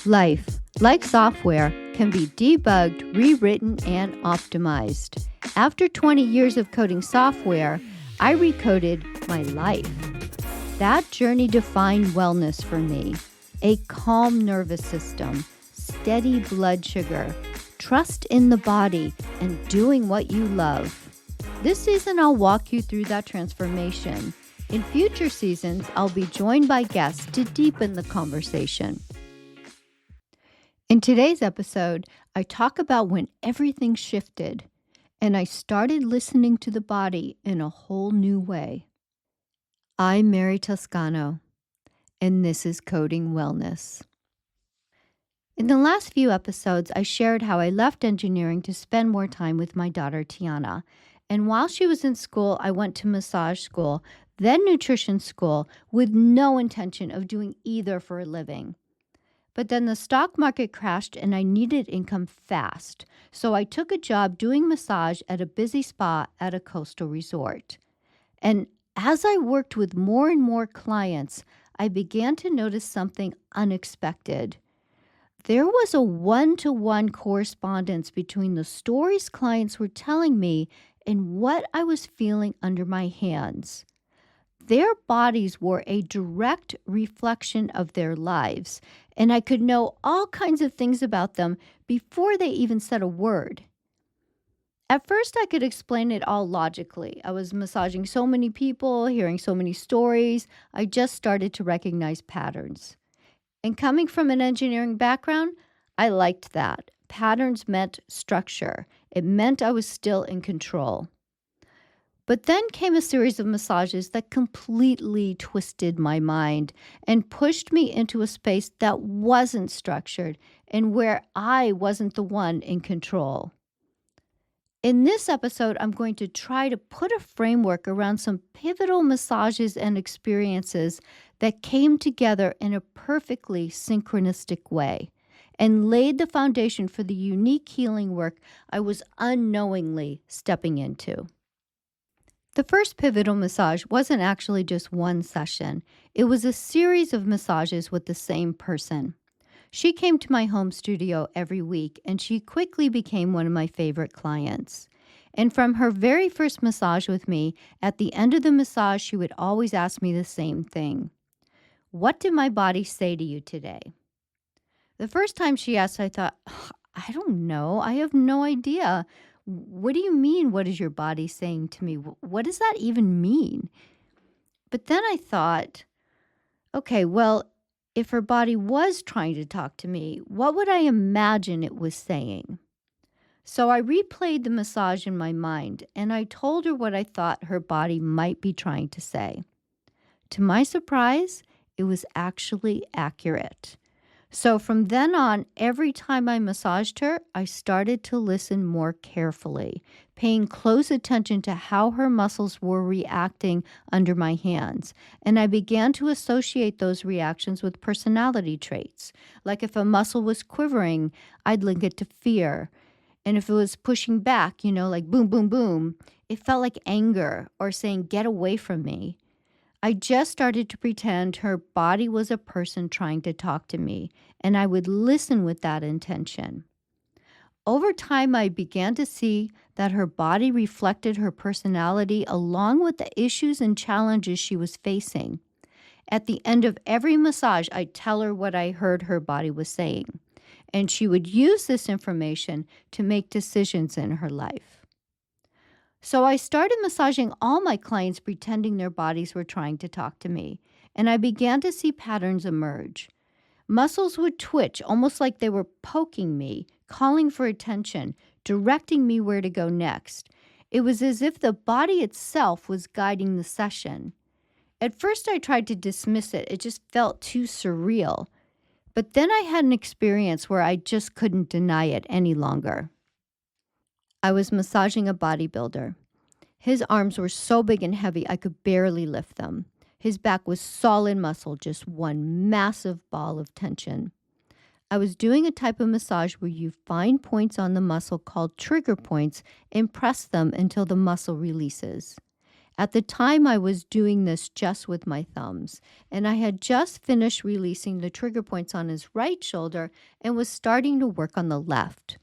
Life, like software, can be debugged, rewritten, and optimized. After 20 years of coding software, I recoded my life. That journey defined wellness for me. A calm nervous system, steady blood sugar, trust in the body, and doing what you love. This season, I'll walk you through that transformation. In future seasons, I'll be joined by guests to deepen the conversation. In today's episode, I talk about when everything shifted and I started listening to the body in a whole new way. I'm Mary Toscano, and this is Coding Wellness. In the last few episodes, I shared how I left engineering to spend more time with my daughter, Tiana. And while she was in school, I went to massage school, then nutrition school, with no intention of doing either for a living. But then the stock market crashed and I needed income fast. So I took a job doing massage at a busy spa at a coastal resort. And as I worked with more and more clients, I began to notice something unexpected. There was a one-to-one correspondence between the stories clients were telling me and what I was feeling under my hands. Their bodies were a direct reflection of their lives, and I could know all kinds of things about them before they even said a word. At first, I could explain it all logically. I was massaging so many people, hearing so many stories, I just started to recognize patterns. And coming from an engineering background, I liked that. Patterns meant structure. It meant I was still in control. But then came a series of massages that completely twisted my mind and pushed me into a space that wasn't structured and where I wasn't the one in control. In this episode, I'm going to try to put a framework around some pivotal massages and experiences that came together in a perfectly synchronistic way and laid the foundation for the unique healing work I was unknowingly stepping into. The first pivotal massage wasn't actually just one session. It was a series of massages with the same person. She came to my home studio every week, and she quickly became one of my favorite clients. And from her very first massage with me, at the end of the massage, she would always ask me the same thing. What did my body say to you today? The first time she asked, I thought, I don't know. I have no idea. What do you mean, what is your body saying to me? What does that even mean? But then I thought, okay, well, if her body was trying to talk to me, what would I imagine it was saying? So I replayed the massage in my mind, and I told her what I thought her body might be trying to say. To my surprise, it was actually accurate. So from then on, every time I massaged her, I started to listen more carefully, paying close attention to how her muscles were reacting under my hands. And I began to associate those reactions with personality traits. Like if a muscle was quivering, I'd link it to fear. And if it was pushing back, like boom, boom, boom, it felt like anger or saying, get away from me. I just started to pretend her body was a person trying to talk to me, and I would listen with that intention. Over time, I began to see that her body reflected her personality along with the issues and challenges she was facing. At the end of every massage, I'd tell her what I heard her body was saying, and she would use this information to make decisions in her life. So I started massaging all my clients pretending their bodies were trying to talk to me, and I began to see patterns emerge. Muscles would twitch almost like they were poking me, calling for attention, directing me where to go next. It was as if the body itself was guiding the session. At first I tried to dismiss it. It just felt too surreal. But then I had an experience where I just couldn't deny it any longer. I was massaging a bodybuilder. His arms were so big and heavy I could barely lift them. His back was solid muscle, just one massive ball of tension. I was doing a type of massage where you find points on the muscle called trigger points and press them until the muscle releases. At the time, I was doing this just with my thumbs, and I had just finished releasing the trigger points on his right shoulder and was starting to work on the left.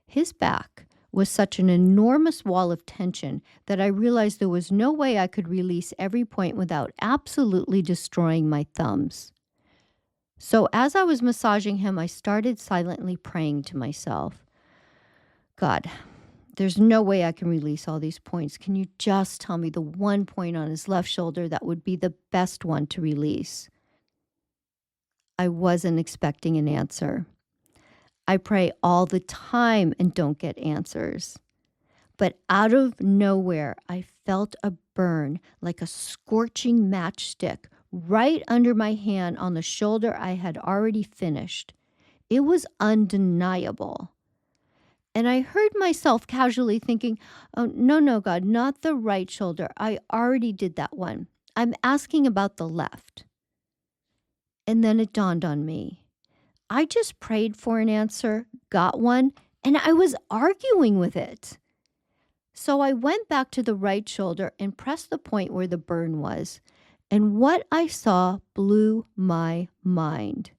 His back was such an enormous wall of tension that I realized there was no way I could release every point without absolutely destroying my thumbs. So as I was massaging him, I started silently praying to myself, God, there's no way I can release all these points. Can you just tell me the one point on his left shoulder that would be the best one to release? I wasn't expecting an answer. I pray all the time and don't get answers. But out of nowhere, I felt a burn like a scorching matchstick right under my hand on the shoulder I had already finished. It was undeniable. And I heard myself casually thinking, oh, no, God, not the right shoulder. I already did that one. I'm asking about the left. And then it dawned on me. I just prayed for an answer, got one, and I was arguing with it. So I went back to the right shoulder and pressed the point where the burn was. And what I saw blew my mind.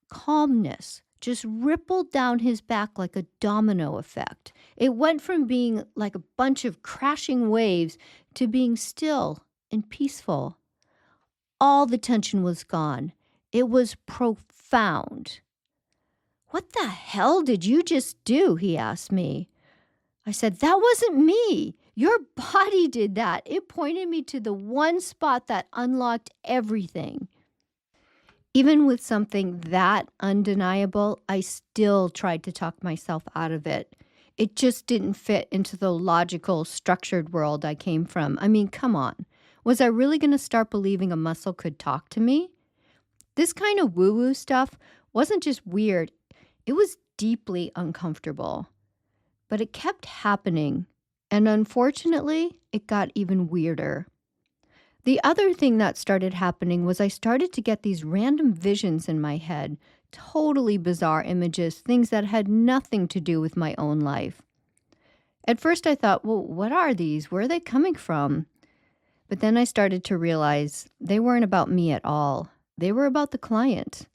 Calmness just rippled down his back like a domino effect. It went from being like a bunch of crashing waves to being still and peaceful. All the tension was gone. It was profound. What the hell did you just do? He asked me. I said, that wasn't me. Your body did that. It pointed me to the one spot that unlocked everything. Even with something that undeniable, I still tried to talk myself out of it. It just didn't fit into the logical, structured world I came from. I mean, come on. Was I really going to start believing a muscle could talk to me? This kind of woo-woo stuff wasn't just weird. It was deeply uncomfortable. But it kept happening, and unfortunately, it got even weirder. The other thing that started happening was I started to get these random visions in my head, totally bizarre images, things that had nothing to do with my own life. At first I thought, well, what are these? Where are they coming from? But then I started to realize they weren't about me at all. They were about the client.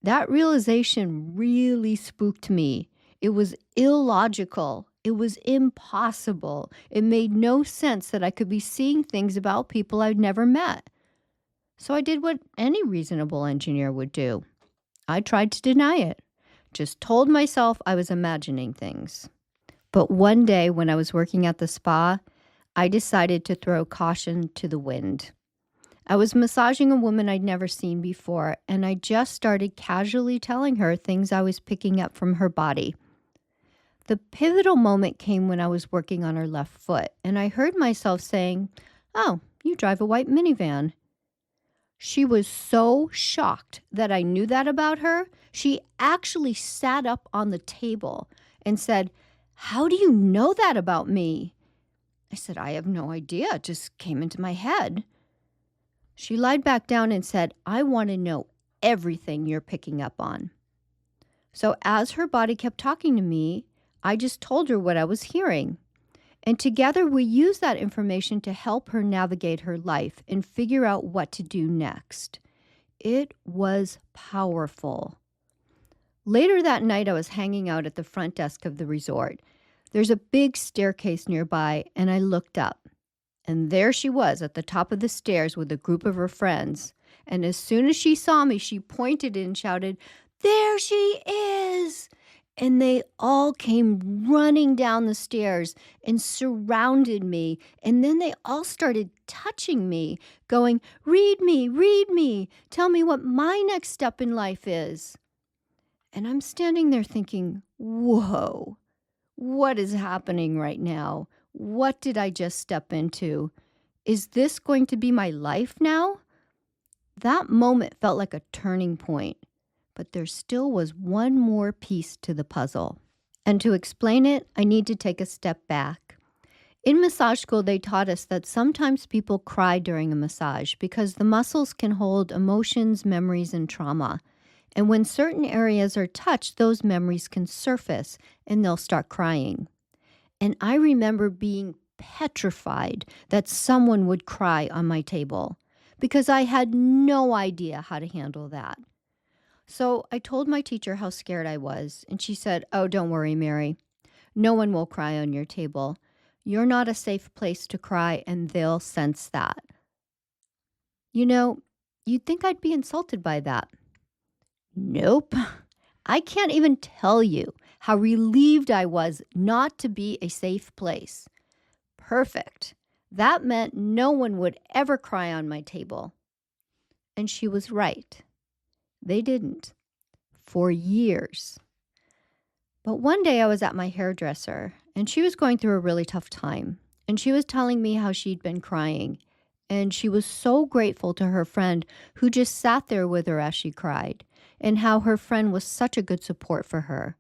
That realization really spooked me. It was illogical. It was impossible. It made no sense that I could be seeing things about people I'd never met. So I did what any reasonable engineer would do. I tried to deny it. Just told myself I was imagining things. But one day when I was working at the spa, I decided to throw caution to the wind. I was massaging a woman I'd never seen before, and I just started casually telling her things I was picking up from her body. The pivotal moment came when I was working on her left foot, and I heard myself saying, "Oh, you drive a white minivan." She was so shocked that I knew that about her. She actually sat up on the table and said, "How do you know that about me?" I said, "I have no idea. It just came into my head." She lied back down and said, "I want to know everything you're picking up on." So as her body kept talking to me, I just told her what I was hearing. And together we used that information to help her navigate her life and figure out what to do next. It was powerful. Later that night, I was hanging out at the front desk of the resort. There's a big staircase nearby, and I looked up. And there she was at the top of the stairs with a group of her friends. And as soon as she saw me, she pointed and shouted, "There she is!" And they all came running down the stairs and surrounded me. And then they all started touching me, going, read me, tell me what my next step in life is." And I'm standing there thinking, whoa, what is happening right now? What did I just step into? Is this going to be my life now? That moment felt like a turning point. But there still was one more piece to the puzzle. And to explain it, I need to take a step back. In massage school, they taught us that sometimes people cry during a massage because the muscles can hold emotions, memories, and trauma. And when certain areas are touched, those memories can surface and they'll start crying. And I remember being petrified that someone would cry on my table because I had no idea how to handle that. So I told my teacher how scared I was, and she said, "Oh, don't worry, Mary. No one will cry on your table. You're not a safe place to cry, and they'll sense that." You know, you'd think I'd be insulted by that. Nope. I can't even tell you how relieved I was not to be a safe place. Perfect. That meant no one would ever cry on my table. And she was right. They didn't. For years. But one day I was at my hairdresser, and she was going through a really tough time. And she was telling me how she'd been crying. And she was so grateful to her friend who just sat there with her as she cried, and how her friend was such a good support for her.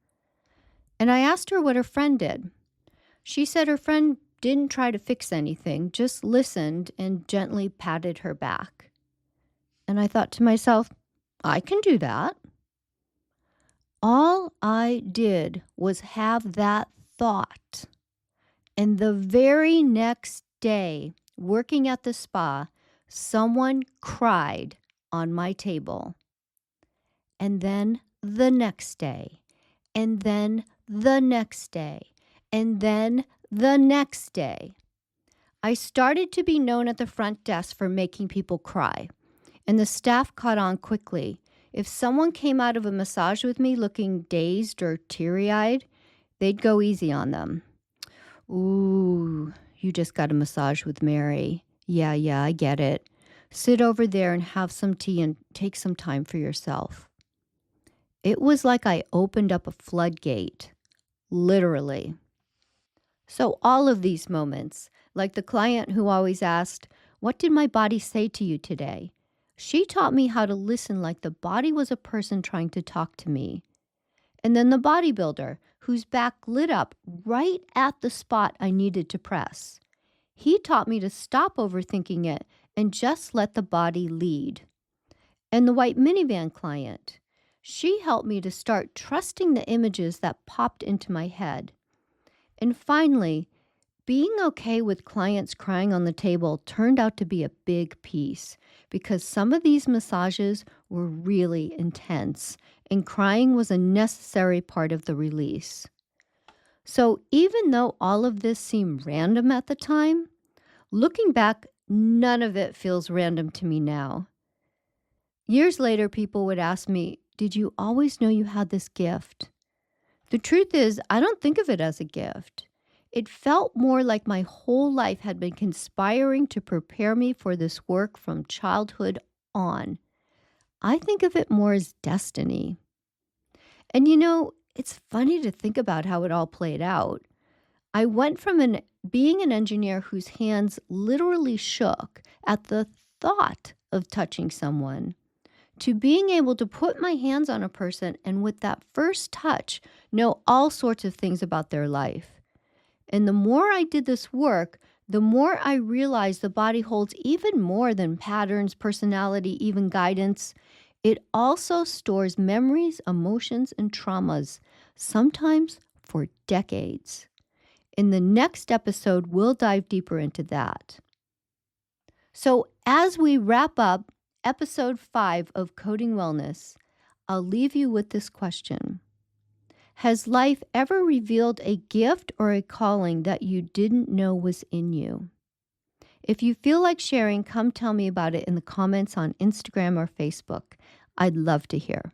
And I asked her what her friend did. She said her friend didn't try to fix anything, just listened and gently patted her back. And I thought to myself, I can do that. All I did was have that thought. And the very next day, working at the spa, someone cried on my table. And then the next day, and then the next day, and then the next day. I started to be known at the front desk for making people cry, and the staff caught on quickly. If someone came out of a massage with me looking dazed or teary-eyed, they'd go easy on them. "Ooh, you just got a massage with Mary. Yeah, I get it. Sit over there and have some tea and take some time for yourself." It was like I opened up a floodgate, literally. So all of these moments, like the client who always asked, "What did my body say to you today?" She taught me how to listen like the body was a person trying to talk to me. And then the bodybuilder, whose back lit up right at the spot I needed to press. He taught me to stop overthinking it and just let the body lead. And the White Minivan client, she helped me to start trusting the images that popped into my head. And finally, being okay with clients crying on the table turned out to be a big piece because some of these massages were really intense and crying was a necessary part of the release. So even though all of this seemed random at the time, looking back, none of it feels random to me now. Years later, people would ask me, "Did you always know you had this gift?" The truth is, I don't think of it as a gift. It felt more like my whole life had been conspiring to prepare me for this work from childhood on. I think of it more as destiny. And it's funny to think about how it all played out. I went from being an engineer whose hands literally shook at the thought of touching someone to being able to put my hands on a person and with that first touch know all sorts of things about their life. And the more I did this work, the more I realized the body holds even more than patterns, personality, even guidance. It also stores memories, emotions, and traumas, sometimes for decades. In the next episode, we'll dive deeper into that. So as we wrap up episode 5 of Coding Wellness, I'll leave you with this question. Has life ever revealed a gift or a calling that you didn't know was in you? If you feel like sharing, come tell me about it in the comments on Instagram or Facebook. I'd love to hear.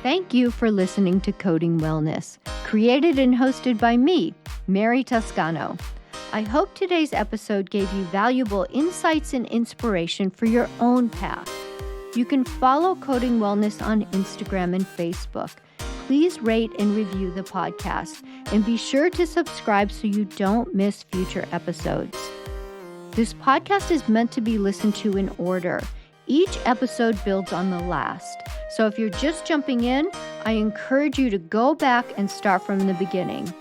Thank you for listening to Coding Wellness, created and hosted by me, Mary Toscano. I hope today's episode gave you valuable insights and inspiration for your own path. You can follow Coding Wellness on Instagram and Facebook. Please rate and review the podcast, and be sure to subscribe so you don't miss future episodes. This podcast is meant to be listened to in order. Each episode builds on the last. So if you're just jumping in, I encourage you to go back and start from the beginning.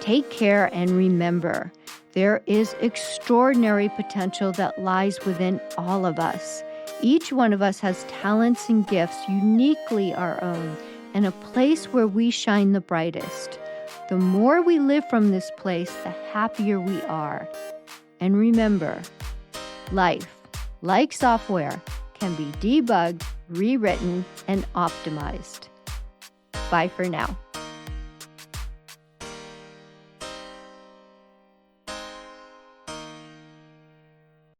Take care and remember, there is extraordinary potential that lies within all of us. Each one of us has talents and gifts uniquely our own, and a place where we shine the brightest. The more we live from this place, the happier we are. And remember, life, like software, can be debugged, rewritten, and optimized. Bye for now.